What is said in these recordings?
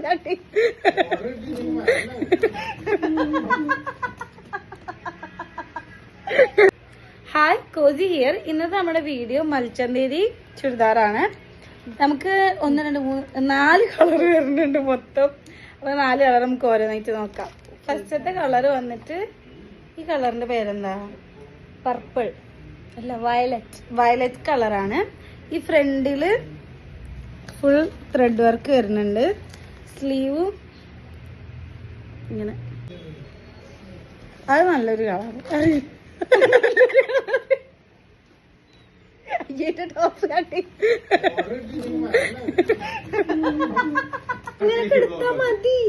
കാട്ടി. ഹായ്, കോസി ഹിയർ. ഇന്നത്തെ നമ്മുടെ വീഡിയോ മൽച്ചന്തേരി ചുരിദാറാണ്. നമുക്ക് 1 2 3 4 കളർ വരുന്നുണ്ട് മൊത്തം. അപ്പൊ 4 കളർ നമുക്ക് ഓരോന്നായിട്ട് നോക്കാം. ഫസ്റ്റത്തെ കളർ വന്നിട്ട് ഈ കളറിന്റെ പേരെന്താ? പർപ്പിൾ അല്ല, വയലറ്റ് കളറാണ്. ഈ ഫ്രണ്ടില് ഫുൾ ത്രെഡ് വർക്ക് വരുന്നുണ്ട്. സ്ലീവ് ഇങ്ങനെ. അത് നല്ലൊരു കളർ. ടോപ്പ് കാട്ടി എടുത്താ മതി.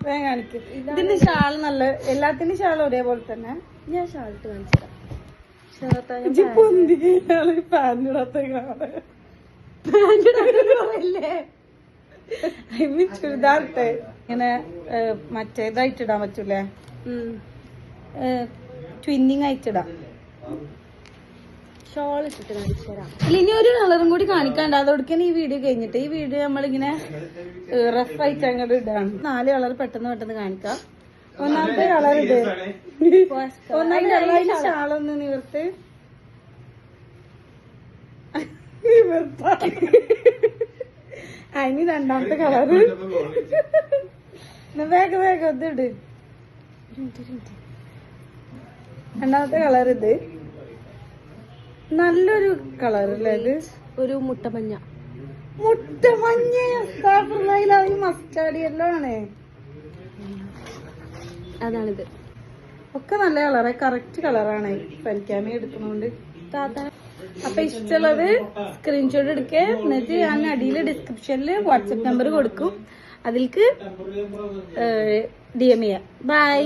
കാണിക്കും. ഇതിന്റെ ഷാൾ നല്ല, എല്ലാത്തിന്റെ ഷാൾ ഒരേപോലെ തന്നെ. ഞാൻ ഷാൾട്ട് കാണിച്ചിടാം. ചുരിദാർട്ട് ഇങ്ങനെ മറ്റേതായിട്ട് ഇടാൻ പറ്റൂലേ? ട്വിന്നിങ് ആയിട്ടിടാം. ഷോൾ ഇട്ടിട്ട് കാണിച്ചു തരാം. ഇനി ഒരു കളറും കൂടി കാണിക്കാണ്ട്. അതോടൊക്കെയാണ് ഈ വീഡിയോ കഴിഞ്ഞിട്ട്. ഈ വീഡിയോ നമ്മളിങ്ങനെ റഫ് ആയിട്ട് അങ്ങോട്ട് ഇടാണ്. 4 കളർ പെട്ടെന്ന് കാണിക്കാം. ഒന്നാമത്തെ കളർ ഇത്. ഒന്നാമത്തെ ഷാളൊന്ന് നിവർത്ത്. അതിന് രണ്ടാമത്തെ കളറ്. വേഗം ഇതിട്. രണ്ടാമത്തെ കളർ ഇത്. നല്ലൊരു കളർ അല്ലേ ഇത്? ഒരു മുട്ടമഞ്ഞ. മസ്റ്റാർഡ് യെല്ലോ ആണ്. അതാണിത്. ഒക്കെ നല്ല കളറ്, കറക്റ്റ് കളറാണ്. പരിക്കാമി എടുക്കുന്നോണ്ട്. അപ്പൊ ഇഷ്ടമുള്ളത് സ്ക്രീൻഷോട്ട് എടുക്കുക. എന്നിട്ട് ഞാൻ അടിയിൽ ഡിസ്ക്രിപ്ഷനിൽ വാട്സപ്പ് നമ്പർ കൊടുക്കും. അതിലേക്ക് DM ചെയ്യാം. ബൈ.